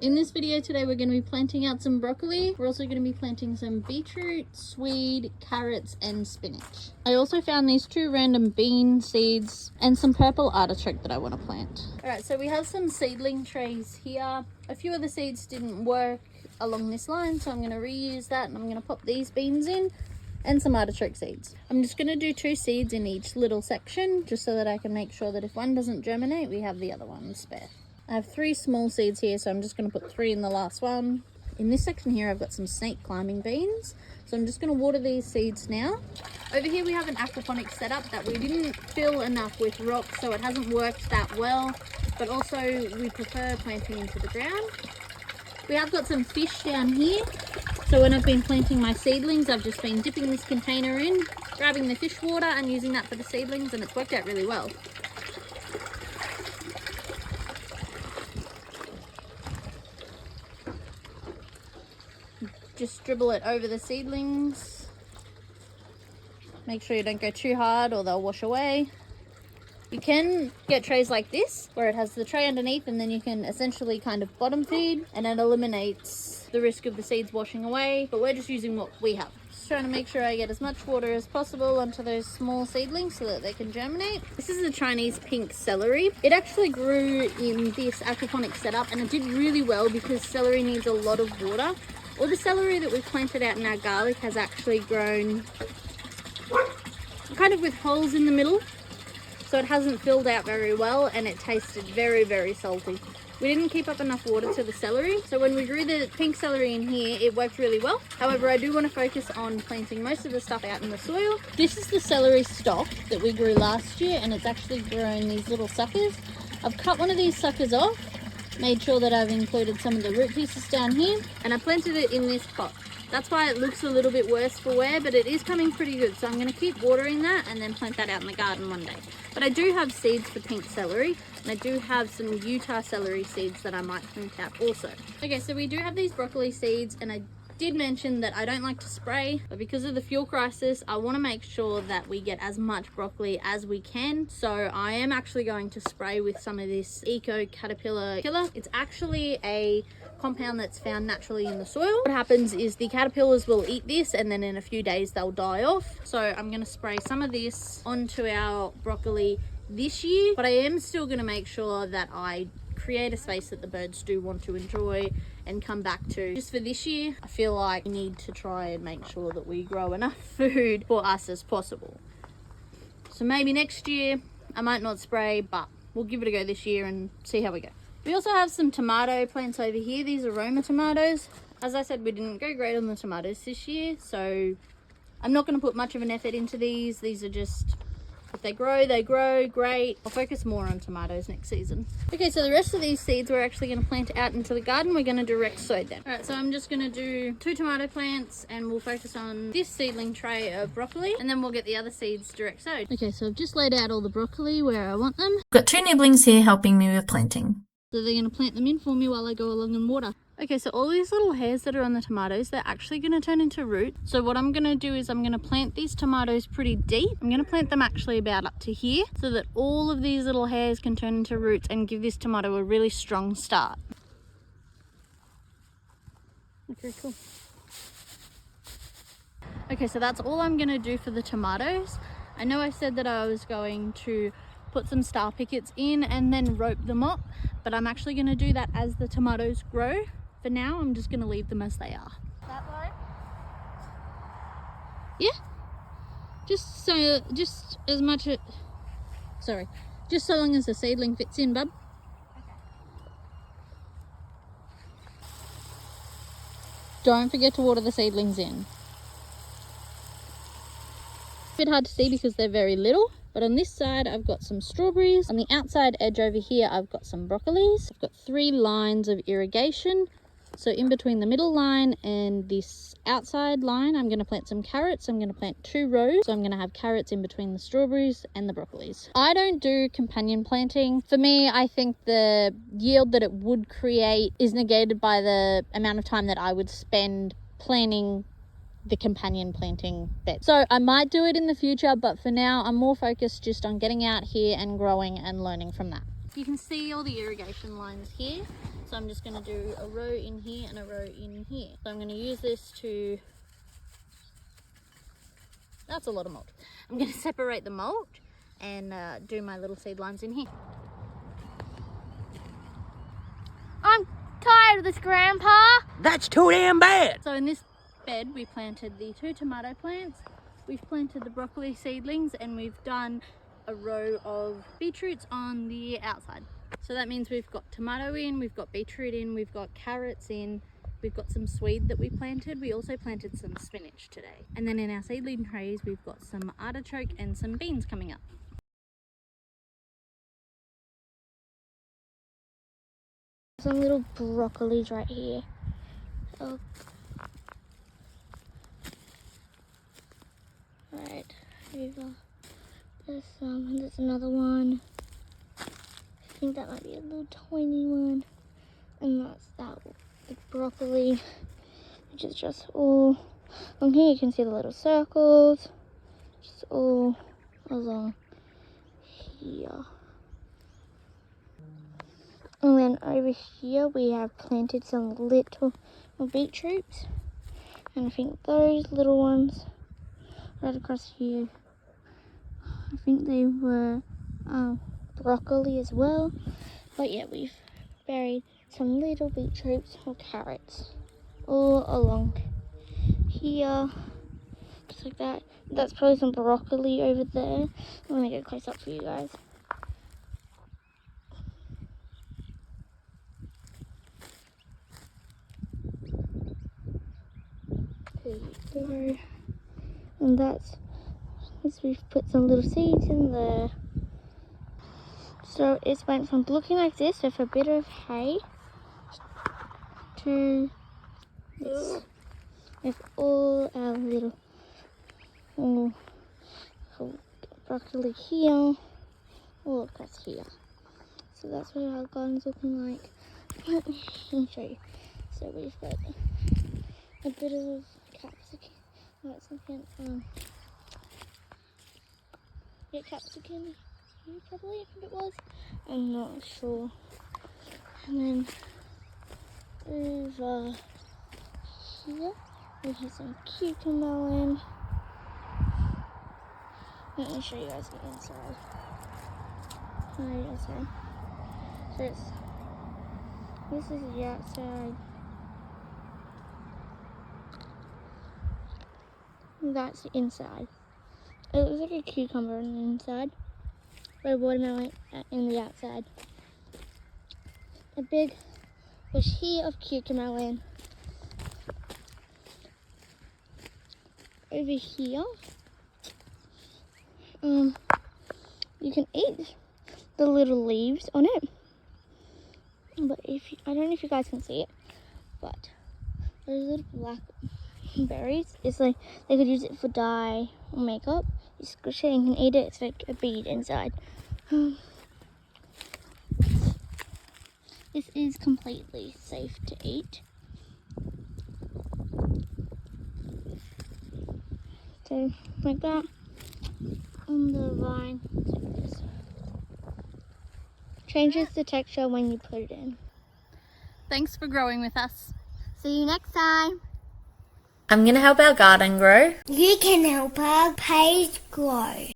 In this video today, we're going to be planting out some broccoli. We're also going to be planting some beetroot, swede, carrots, and spinach. I also found these 2 random bean seeds and some purple artichoke that I want to plant. Alright, so we have some seedling trays here. A few of the seeds didn't work along this line, so I'm going to reuse that and I'm going to pop these beans in and some artichoke seeds. I'm just going to do 2 seeds in each little section just so that I can make sure that if one doesn't germinate, we have the other one spare. I have 3 small seeds here, so I'm just going to put 3 in the last one. In this section here, I've got some snake climbing beans, so I'm just going to water these seeds now. Over here we have an aquaponics setup that we didn't fill enough with rock, so it hasn't worked that well, but also we prefer planting into the ground. We have got some fish down here, so when I've been planting my seedlings, I've just been dipping this container in, grabbing the fish water and using that for the seedlings, and it's worked out really well. Just dribble it over the seedlings. Make sure you don't go too hard or they'll wash away. You can get trays like this where it has the tray underneath, and then you can essentially kind of bottom feed, and it eliminates the risk of the seeds washing away, but we're just using what we have. Just trying to make sure I get as much water as possible onto those small seedlings so that they can germinate. This is the Chinese pink celery. It actually grew in this aquaponics setup and it did really well because celery needs a lot of water. All the celery that we've planted out in our garlic has actually grown kind of with holes in the middle, so it hasn't filled out very well and it tasted very, very salty. We didn't keep up enough water to the celery, so when we grew the pink celery in here, it worked really well. However, I do want to focus on planting most of the stuff out in the soil. This is the celery stock that we grew last year, and it's actually grown these little suckers. I've cut one of these suckers off, made sure that I've included some of the root pieces down here, and I planted it in this pot. That's why it looks a little bit worse for wear, but it is coming pretty good, so I'm going to keep watering that and then plant that out in the garden one day. But I do have seeds for pink celery, and I do have some Utah celery seeds that I might plant out also. Okay, so we do have these broccoli seeds, and I did mention that I don't like to spray, but because of the fuel crisis, I want to make sure that we get as much broccoli as we can. So I am actually going to spray with some of this Eco Caterpillar Killer. It's actually a compound that's found naturally in the soil. What happens is the caterpillars will eat this and then in a few days they'll die off. So I'm going to spray some of this onto our broccoli this year, but I am still going to make sure that I create a space that the birds do want to enjoy and come back to. Just for this year, I feel like we need to try and make sure that we grow enough food for us as possible. So maybe next year I might not spray, but we'll give it a go this year and see how we go. We also have some tomato plants over here. These are Roma tomatoes. As I said, we didn't go great on the tomatoes this year, so I'm not going to put much of an effort into these. These are just, if they grow great. I'll focus more on tomatoes next season. Okay, so the rest of these seeds we're actually going to plant out into the garden. We're going to direct sow them. All right, so I'm just going to do 2 tomato plants and we'll focus on this seedling tray of broccoli, and then we'll get the other seeds direct sowed. Okay, so I've just laid out all the broccoli where I want them. I've got 2 nibblings here helping me with planting. So they're going to plant them in for me while I go along and water. Okay, so all these little hairs that are on the tomatoes, they're actually going to turn into root. So what I'm going to do is I'm going to plant these tomatoes pretty deep. I'm going to plant them actually about up to here so that all of these little hairs can turn into roots and give this tomato a really strong start. Okay, cool. Okay, so that's all I'm going to do for the tomatoes. I know I said that I was going to put some star pickets in and then rope them up, but I'm actually going to do that as the tomatoes grow. For now, I'm just going to leave them as they are. That low? Yeah. Just as much, just so long as the seedling fits in, bub. Okay. Don't forget to water the seedlings in. It's a bit hard to see because they're very little. But on this side, I've got some strawberries. On the outside edge over here, I've got some broccolis. I've got 3 lines of irrigation. So in between the middle line and this outside line, I'm going to plant some carrots. I'm going to plant 2 rows. So I'm going to have carrots in between the strawberries and the broccolis. I don't do companion planting. For me, I think the yield that it would create is negated by the amount of time that I would spend planting the companion planting bed. So I might do it in the future, but for now I'm more focused just on getting out here and growing and learning from that. you can see all the irrigation lines here. So I'm just going to do a row in here and a row in here. So I'm going to use this to, that's a lot of mulch. I'm going to separate the mulch and do my little seed lines in here. I'm tired of this, Grandpa. That's too damn bad. So in this bed we planted the 2 tomato plants, we've planted the broccoli seedlings, and we've done a row of beetroots on the outside. So that means we've got tomato in, we've got beetroot in, we've got carrots in, we've got some swede that we planted. We also planted some spinach today. And then in our seedling trays we've got some artichoke and some beans coming up. Some little broccolis right here. Oh. Right, there's another one. I think that might be a little tiny one. And that's that big broccoli, which is just all on here. You can see the little circles, just all along here. And then over here we have planted some little beetroots, and I think those little ones right across here, I think they were broccoli as well. But yeah, we've buried some little beetroots or carrots all along here, just like that. That's probably some broccoli over there. I'm gonna go close up for you guys. There you go. And that's, we've put some little seeds in there. So it went from looking like this with a bit of hay to this with all our little broccoli here, all across here. So that's what our garden's looking like. Let me show you. So we've got a bit of capsicum. No, it's not capsicum here probably, I think it was. I'm not sure. And then over here we have some cucumber. Let me show you guys the inside. So this is the outside. That's the inside. It looks like a cucumber on the inside, but a watermelon in the outside. A big bush here of cucumber. Over here, you can eat the little leaves on it. But I don't know if you guys can see it, but there's little black berries. It's like they could use it for dye or makeup. You squish it and you can eat it. It's like a bead inside. This is completely safe to eat. So like that on the vine. Like this. Changes the texture when you put it in. Thanks for growing with us. See you next time. I'm gonna help our garden grow. You can help our page grow.